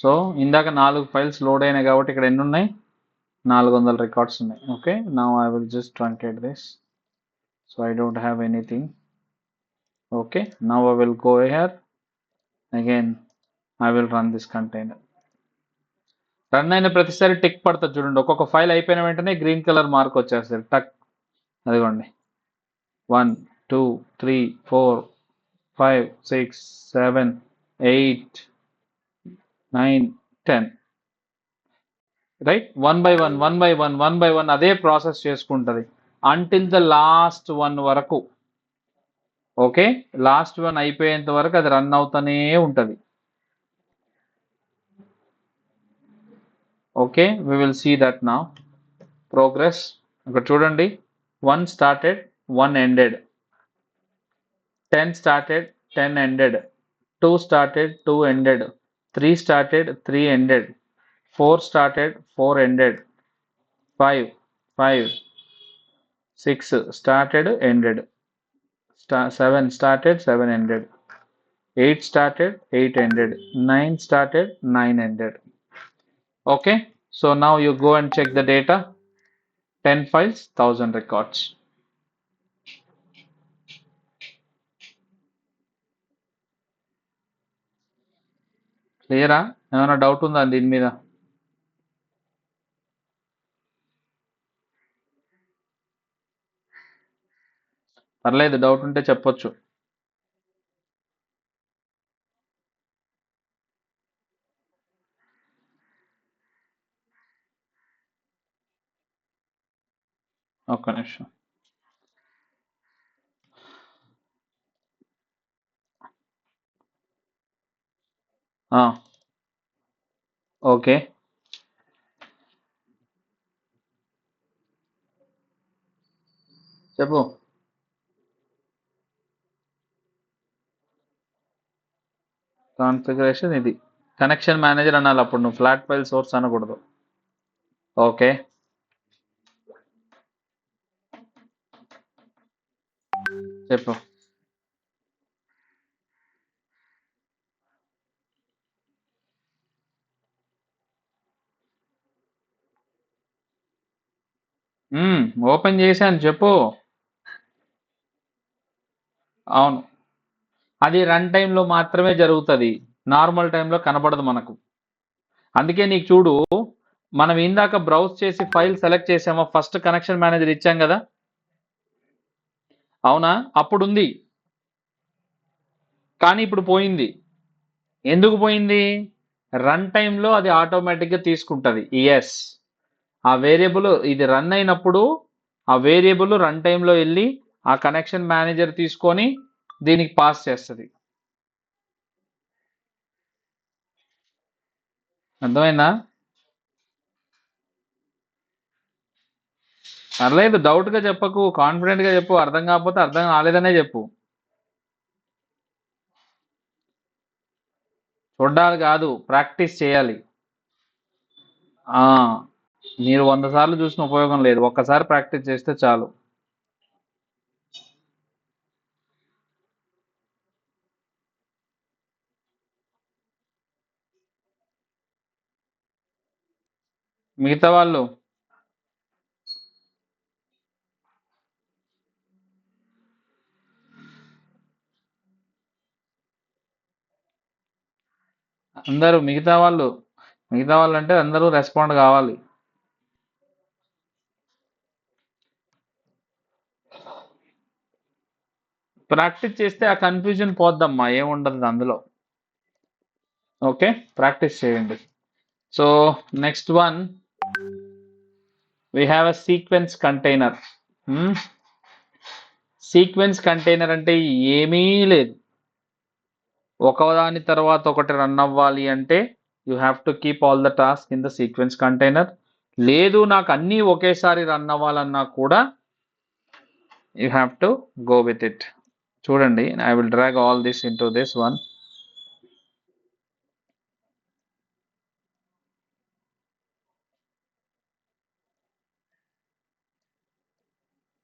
Speaker 1: So ఇందాక 4 ఫైల్స్ లోడ్ అయినాయి కాబట్టి ఇక్కడ ఎన్ని ఉన్నాయి? 400 రికార్డ్స్ ఉన్నాయి. Okay, now I will just truncate this. So I don't have anything. Okay, now I will go here again. I will run this container. Run అయిన ప్రతిసారి tick పడుతుంది చూడండి. ఒక్కొక్క ఫైల్ అయిపోయిన వెంటనే గ్రీన్ కలర్ మార్క్ వచ్చేస్తుంది. టక్, అదిగోండి. 1 2 3 4 5 6 7 8 9 10. రైట్, వన్ బై వన్ అదే ప్రాసెస్ చేసుకుంటుంది అంటిల్ ద లాస్ట్ వన్ వరకు. ఓకే, లాస్ట్ వన్ అయిపోయేంత వరకు అది రన్ అవుతూనే ఉంటుంది. Okay, we will see that now. Progress ఇక్కడ చూడండి. 1 started, 1 ended. 10 started, 10 ended. 2 started, 2 ended. 3 started, 3 ended. 4 started, 4 ended. 5, 5. 6 started, ended. 7 started, 7 ended. 8 started, 8 ended. 9 started, 9 ended. Okay, so now you go and check the data. 10 files, 1000 records. క్లియరా? ఏమైనా doubt ఉందా దీని మీద? పర్లేదు, doubt ఉంటే చెప్పొచ్చు. ఒక్క నిమిషం. ఓకే, చెప్పు. కాన్ఫిగరేషన్ ఇది. కనెక్షన్ మేనేజర్ అనాలి అప్పుడు, నువ్వు ఫ్లాట్ ఫైల్ సోర్స్ అనకూడదు. ఓకే, చెప్పు. ఓపెన్ చేశాను, చెప్పు. అవును, అది రన్ టైంలో మాత్రమే జరుగుతుంది, నార్మల్ టైంలో కనపడదు మనకు. అందుకే నీకు చూడు, మనం ఇందాక బ్రౌజ్ చేసి ఫైల్ సెలెక్ట్ చేసామో ఫస్ట్ కనెక్షన్ మేనేజర్ ఇచ్చాం కదా, అవునా? అప్పుడు ఉంది, కానీ ఇప్పుడు పోయింది. ఎందుకు పోయింది? రన్ టైంలో అది ఆటోమేటిక్గా తీసుకుంటుంది. ఎస్, ఆ వేరియబుల్ ఇది రన్ అయినప్పుడు ఆ వేరియబుల్ రన్ టైంలో వెళ్ళి ఆ కనెక్షన్ మేనేజర్ తీసుకొని దీనికి పాస్ చేస్తుంది. అర్థమైందా? పర్లేదు, డౌట్గా చెప్పకు, కాన్ఫిడెంట్గా చెప్పు. అర్థం కాకపోతే అర్థం కాలేదనే చెప్పు. చూడాలి కాదు, ప్రాక్టీస్ చేయాలి. మీరు 100 సార్లు చూసిన ఉపయోగం లేదు, ఒక్కసారి ప్రాక్టీస్ చేస్తే చాలు. మిగతా వాళ్ళు అందరూ మిగతా వాళ్ళు అంటే అందరూ రెస్పాండ్ కావాలి. ప్రాక్టీస్ చేస్తే ఆ కన్ఫ్యూజన్ పోద్దమ్మా, ఏముండదు అందులో. ఓకే, ప్రాక్టీస్ చేయండి. So next one, we have a sequence container. Sequence container అంటే ఏమీ లేదు, ఒకదాని తర్వాత ఒకటి రన్ అవ్వాలి అంటే you have to keep all the task in the sequence container. లేదు నాకు అన్నీ ఒకేసారి రన్ అవ్వాలన్నా కూడా you have to go with it. చూడండి, I will drag all this into this one.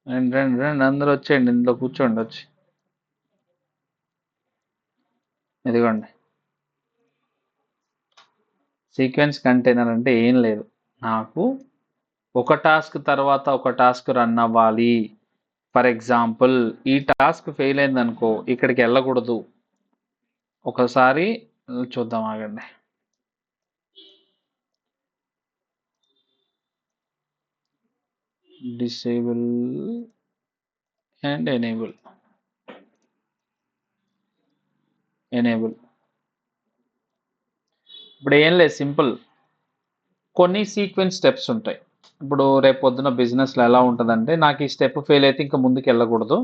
Speaker 1: రండి రండి రండి, అందరూ వచ్చేయండి, ఇందులో కూర్చోండి వచ్చి. ఇదిగోండి, సీక్వెన్స్ కంటైనర్ అంటే ఏం లేదు, నాకు ఒక టాస్క్ తర్వాత ఒక టాస్క్ రన్ అవ్వాలి. ఫర్ ఎగ్జాంపుల్ ఈ టాస్క్ ఫెయిల్ అయిందనుకో ఇక్కడికి వెళ్ళకూడదు. ఒకసారి చూద్దాం, ఆగండి. Disable and enable. ఇప్పుడు ఏం లేదు, సింపుల్. కొన్ని సీక్వెన్స్ స్టెప్స్ ఉంటాయి. ఇప్పుడు రేపు పొద్దున బిజినెస్లో ఎలా ఉంటుందంటే, నాకు ఈ స్టెప్ ఫెయిల్ అయితే ఇంకా ముందుకు వెళ్ళకూడదు,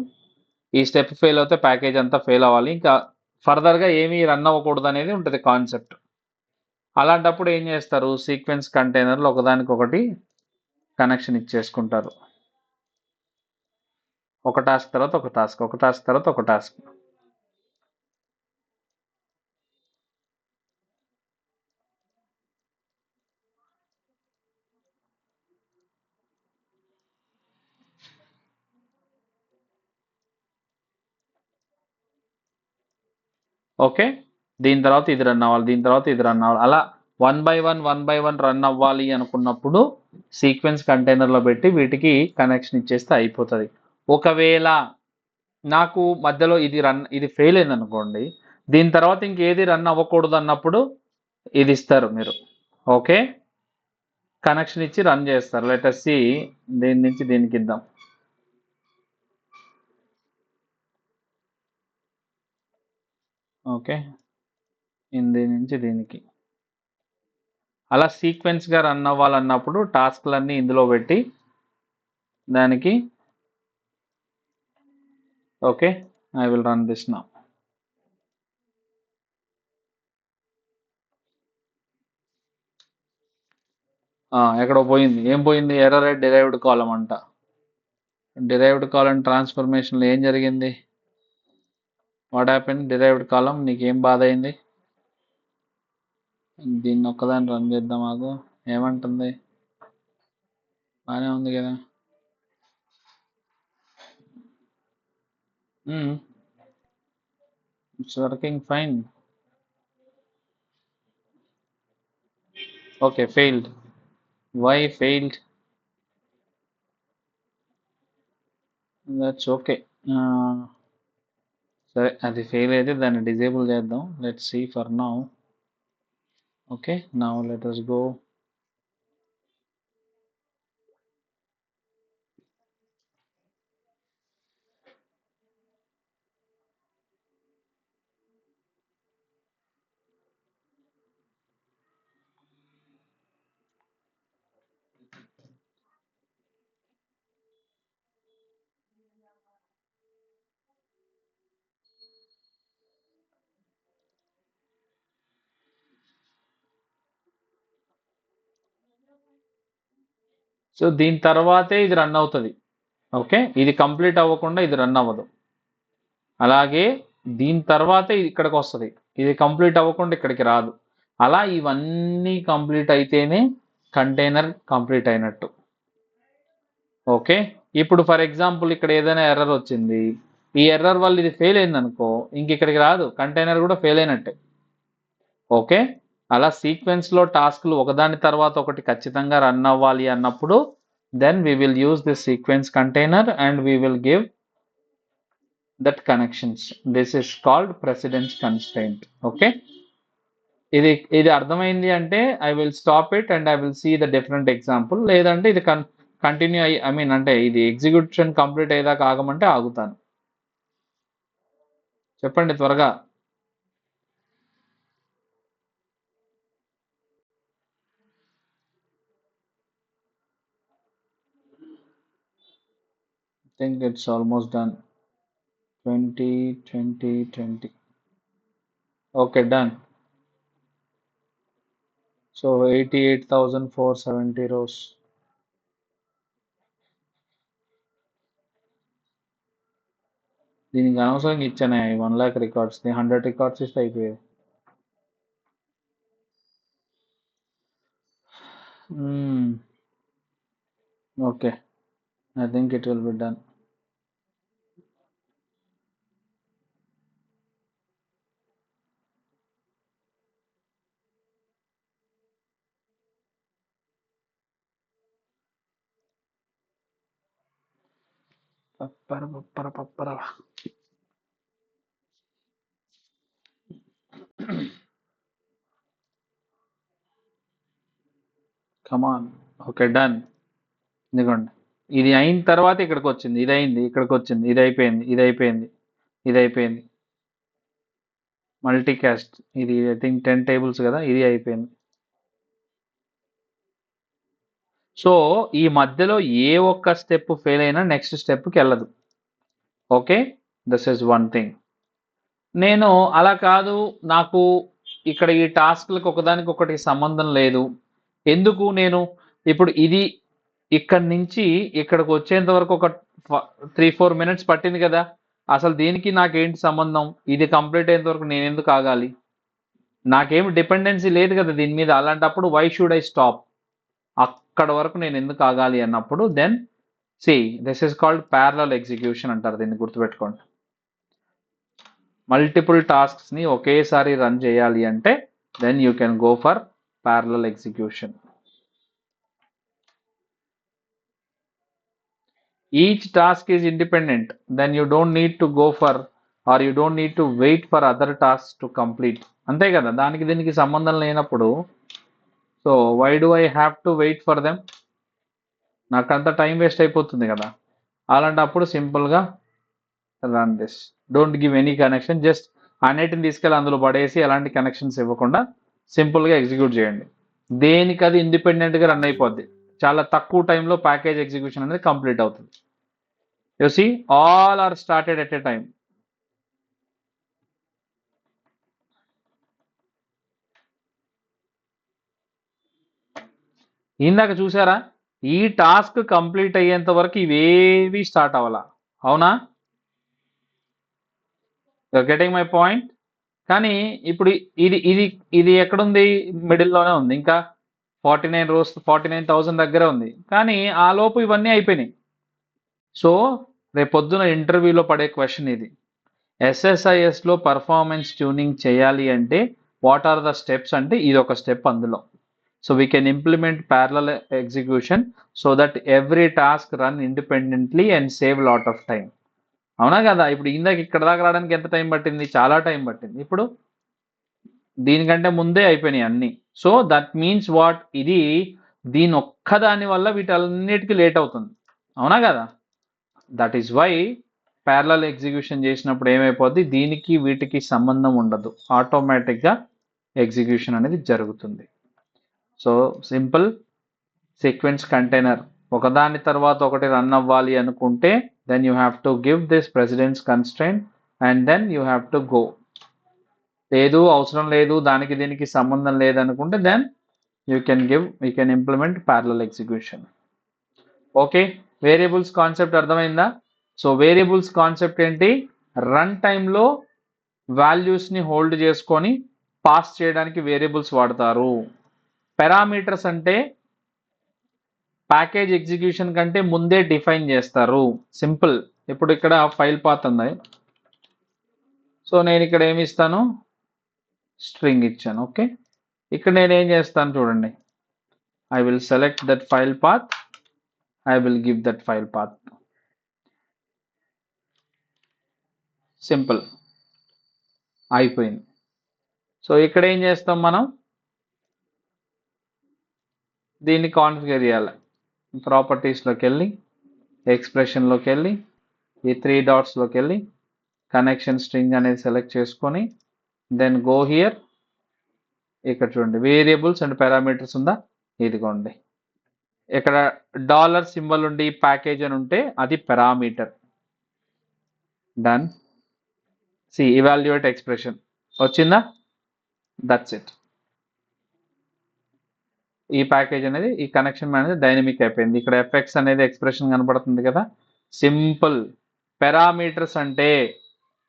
Speaker 1: ఈ స్టెప్ ఫెయిల్ అయితే ప్యాకేజ్ అంతా ఫెయిల్ అవ్వాలి, ఇంకా ఫర్దర్గా ఏమీ రన్ అవ్వకూడదు అనేది ఉంటుంది కాన్సెప్ట్. అలాంటప్పుడు ఏం చేస్తారు, సీక్వెన్స్ కంటైనర్లు ఒకదానికొకటి కనెక్షన్ ఇచ్చేసుకుంటారు. ఒక టాస్క్ తర్వాత ఒక టాస్క్, ఒక టాస్క్ తర్వాత ఒక టాస్క్. ఓకే, దీని తర్వాత ఇది రన్ అవ్వాలి, దీని తర్వాత ఇది రన్ అవ్వాలి, అలా 1 by 1 రన్ అవ్వాలి అనుకున్నప్పుడు సీక్వెన్స్ కంటైనర్లో పెట్టి వీటికి కనెక్షన్ ఇచ్చేస్తే అయిపోతుంది. ఒకవేళ నాకు మధ్యలో ఇది ఫెయిల్ అయింది అనుకోండి, దీని తర్వాత ఇంకేది రన్ అవ్వకూడదు అన్నప్పుడు ఇది ఇస్తారు మీరు. ఓకే, కనెక్షన్ ఇచ్చి రన్ చేస్తారు. లెట్ us see, దీని నుంచి దీనికి ఇద్దాం. ఓకే, దీని నుంచి దీనికి అలా సీక్వెన్స్గా రన్ అవ్వాలన్నప్పుడు టాస్క్లన్నీ ఇందులో పెట్టి దానికి. Okay, I will run this now. ఎక్కడో పోయింది, ఏం పోయింది, ఎర్రర్ ఎట్ డిరైవ్డ్ కాలం అంట. డిరైవ్డ్ కాలం ట్రాన్స్ఫర్మేషన్లో ఏం జరిగింది, వాట్ హ్యాపెన్ డిరైవ్డ్ కాలం, నీకేం బాధ అయింది? దీన్ని ఒక్కదాన్ని రన్ చేద్దాం, మాకు ఏమంటుంది, బాగానే ఉంది కదా. It's working fine. Okay, failed. Why failed? That's okay. సరే, అది ఫెయిల్ అయితే దాన్ని డిజేబుల్ చేద్దాం. Let's see for now. Okay, now let us go. So దీని తర్వాతే ఇది రన్ అవుతుంది. ఓకే, ఇది కంప్లీట్ అవ్వకుండా ఇది రన్ అవ్వదు. అలాగే దీని తర్వాతే ఇది ఇక్కడికి వస్తుంది, ఇది కంప్లీట్ అవ్వకుండా ఇక్కడికి రాదు. అలా ఇవన్నీ కంప్లీట్ అయితేనే కంటైనర్ కంప్లీట్ అయినట్టు. ఓకే, ఇప్పుడు ఫర్ ఎగ్జాంపుల్ ఇక్కడ ఏదైనా ఎర్రర్ వచ్చింది, ఈ ఎర్రర్ వల్ల ఇది ఫెయిల్ అయింది అనుకో, ఇంక ఇక్కడికి రాదు, కంటైనర్ కూడా ఫెయిల్ అయినట్టే. ఓకే, అలా సీక్వెన్స్లో టాస్క్లు ఒకదాని తర్వాత ఒకటి ఖచ్చితంగా రన్ అవ్వాలి అన్నప్పుడు then we will use this sequence container and we will give that connections. This is called precedence constraint. Okay, ఇది అర్థమైంది అంటే I will stop it and I will see the different example. లేదంటే ఇది continue అయ్యి అంటే ఇది execution complete అయ్యేదాకా ఆగమంటే ఆగుతాను. చెప్పండి త్వరగా. think it's almost done. 20 20 20. Okay, done. So 88,470 rows. దీనికి అనవసరంగా ఇచ్చానే 1 lakh రికార్డ్స్ 100 రికార్డ్స్ ఇస్తే అయిపోయేది. Okay, I think it will be done. Pappara. Come on. Okay, done. ఇదిగోండి, ఇది అయిన తర్వాత ఇక్కడికి వచ్చింది, ఇది అయింది, ఇక్కడికి వచ్చింది, ఇది అయిపోయింది, ఇది అయిపోయింది, ఇది అయిపోయింది. మల్టీకాస్ట్ ఇది ఐ థింక్ 10 టేబుల్స్ కదా, ఇది అయిపోయింది. సో ఈ మధ్యలో ఏ ఒక్క స్టెప్ ఫెయిల్ అయినా నెక్స్ట్ స్టెప్కి వెళ్ళదు. Okay, this is one thing. నేను అలా కాదు, నాకు ఇక్కడ ఈ టాస్క్లకు ఒకదానికి ఒకటి సంబంధం లేదు, ఎందుకు నేను ఇప్పుడు ఇది ఇక్కడి నుంచి ఇక్కడికి వచ్చేంత వరకు ఒక 3-4 minutes పట్టింది కదా, అసలు దీనికి నాకేంటి సంబంధం, ఇది కంప్లీట్ అయ్యేంత వరకు నేను ఎందుకు ఆగాలి, నాకేమి డిపెండెన్సీ లేదు కదా దీని మీద. అలాంటప్పుడు వై షుడ్ ఐ స్టాప్, అక్కడ వరకు నేను ఎందుకు ఆగాలి అన్నప్పుడు then this is called parallel execution అంటారు, దీన్ని గుర్తుపెట్టుకోండి. మల్టిపుల్ టాస్క్స్ని ఒకేసారి రన్ చేయాలి అంటే then you can go for parallel execution. Each task is independent, then you don't need to go for or you don't need to wait for other task to complete. అంతే కదా, దానికి దీనికి సంబంధం లేనప్పుడు so why do I have to wait for them, నాకంత time waste అయిపోతుంది కదా. అలాంటప్పుడు సింపుల్గా run this, don't give any connection, just అన్నిటిని తీసుకెళ్ళి అందులో పడేసి ఎలాంటి కనెక్షన్స్ ఇవ్వకుండా సింపుల్గా ఎగ్జిక్యూట్ చేయండి. దేనికి అది ఇండిపెండెంట్గా రన్ అయిపోద్ది, చాలా తక్కువ టైంలో ప్యాకేజ్ ఎగ్జిక్యూషన్ అనేది కంప్లీట్ అవుతుంది. You see all are started at a time. ఇందాక చూసారా, ఈ టాస్క్ కంప్లీట్ అయ్యేంత వరకు ఇవేవి స్టార్ట్ అవ్వాలా, అవునా? Getting my point. కానీ ఇప్పుడు ఇది ఇది ఇది ఎక్కడుంది, మిడిల్లోనే ఉంది, ఇంకా 49 rows 49,000 దగ్గర ఉంది, కానీ ఆ లోపు ఇవన్నీ అయిపోయినాయి. సో రేపొద్దున ఇంటర్వ్యూలో పడే క్వశ్చన్ ఇది, ఎస్ఎస్ఐఎస్లో పర్ఫార్మెన్స్ ట్యూనింగ్ చేయాలి అంటే వాట్ ఆర్ ద స్టెప్స్ అంటే ఇది ఒక స్టెప్ అందులో. So we can implement parallel execution so that every task run independently and save lot of time. అవునా కదా, ఇప్పుడు ఇందాక ఇక్కడ దాకా రావడానికి ఎంత టైం పట్టింది, చాలా టైం పట్టింది, ఇప్పుడు దీనికంటే ముందే అయిపోయినాయి అన్నీ. సో దట్ మీన్స్ వాట్, ఇది దీని ఒక్కదాని వల్ల వీటన్నిటికీ లేట్ అవుతుంది, అవునా కదా. That is why parallel execution చేసినప్పుడు ఏమైపోద్ది, దీనికి వీటికి సంబంధం ఉండదు, ఆటోమేటిక్గా ఎగ్జిక్యూషన్ అనేది జరుగుతుంది. సో సింపుల్ సీక్వెన్స్ కంటైనర్, ఒకదాని తర్వాత ఒకటి రన్ అవ్వాలి అనుకుంటే then you have to give this precedence constraint and then you have to go. లేదు అవసరం లేదు, దానికి దీనికి సంబంధం లేదనుకుంటే then you can implement parallel execution. Okay, variables concept అర్థమైందా? సో వేరియబుల్స్ కాన్సెప్ట్ ఏంటి, రన్ టైంలో వాల్యూస్ని హోల్డ్ చేసుకొని పాస్ చేయడానికి వేరియబుల్స్ వాడతారు. పారామీటర్స్ అంటే ప్యాకేజ్ ఎగ్జిక్యూషన్ కంటే ముందే డిఫైన్ చేస్తారు. సింపుల్, ఇప్పుడు ఇక్కడ ఫైల్ పాత్ ఉంది, సో నేను ఇక్కడ ఏమి ఇస్తాను, స్ట్రింగ్ ఇచ్చాను. ఓకే, ఇక్కడ నేను ఏం చేస్తాను చూడండి, I will select that file path, I will give that file path. Simple అయిపోయింది. సో ఇక్కడ ఏం చేస్తాం మనం, దీన్ని కాన్ఫిగర్ చేయాలి. ప్రాపర్టీస్లోకి వెళ్ళి ఎక్స్ప్రెషన్లోకి వెళ్ళి ఈ 3 డాట్స్లోకి వెళ్ళి కనెక్షన్ స్ట్రింగ్ అనేది సెలెక్ట్ చేసుకొని దెన్ గో హియర్, ఇక్కడ చూడండి వేరియబుల్స్ అండ్ పారామీటర్స్ ఉందా, ఇదిగోండి ఇక్కడ డాలర్ సింబల్ ఉండి ప్యాకేజ్ అని ఉంటే అది parameter. Done. See evaluate expression వచ్చిందా, దట్స్ ఇట్. ఈ ప్యాకేజ్ అనేది ఈ కనెక్షన్ అనేది డైనమిక్ అయిపోయింది. ఇక్కడ ఎఫ్ఎక్స్ అనేది ఎక్స్ప్రెషన్ కనబడుతుంది కదా, సింపుల్. పారామీటర్స్ అంటే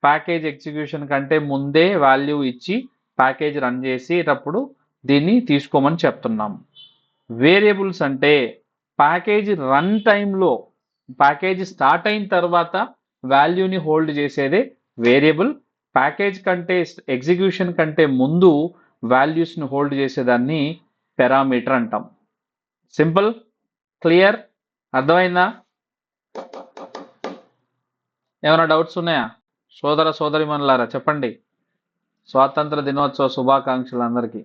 Speaker 1: ప్యాకేజ్ ఎగ్జిక్యూషన్ కంటే ముందే వాల్యూ ఇచ్చి ప్యాకేజ్ రన్ చేసేటప్పుడు దీన్ని తీసుకోమని చెప్తున్నాం. వేరియబుల్స్ అంటే ప్యాకేజ్ రన్ టైంలో, ప్యాకేజ్ స్టార్ట్ అయిన తర్వాత వాల్యూని హోల్డ్ చేసేదే వేరియబుల్. ప్యాకేజ్ కంటే ఎగ్జిక్యూషన్ కంటే ముందు వాల్యూస్ని హోల్డ్ చేసేదాన్ని పారామీటర్ అంటాం. సింపుల్, క్లియర్, అర్థమైందా? ఏమైనా డౌట్స్ ఉన్నాయా సోదర సోదరిమణులారా? చెప్పండి. స్వాతంత్ర దినోత్సవ శుభాకాంక్షలు అందరికీ.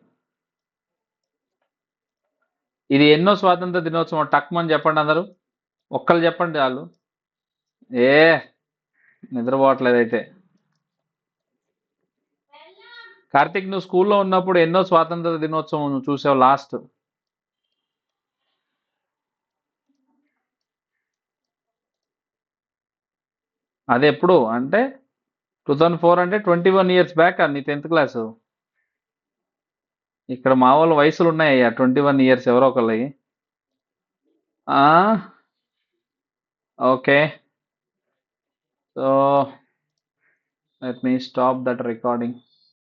Speaker 1: ఇది ఎన్నో స్వాతంత్ర దినోత్సవం టక్మని చెప్పండి అందరూ, ఒక్కరు చెప్పండి వాళ్ళు. ఏ నిద్రపోవట్లేదు అయితే. కార్తిక్, నువ్వు స్కూల్లో ఉన్నప్పుడు ఎన్నో స్వాతంత్ర దినోత్సవం నువ్వు చూసావు లాస్ట్? అది ఎప్పుడు అంటే 2004 అంటే 21 years బ్యాక్ నీ 10th క్లాసు. ఇక్కడ మా వాళ్ళ వయసులు ఉన్నాయ్యా 21 years ఎవరో ఒకళ్ళవి. Okay, so let me stop that recording.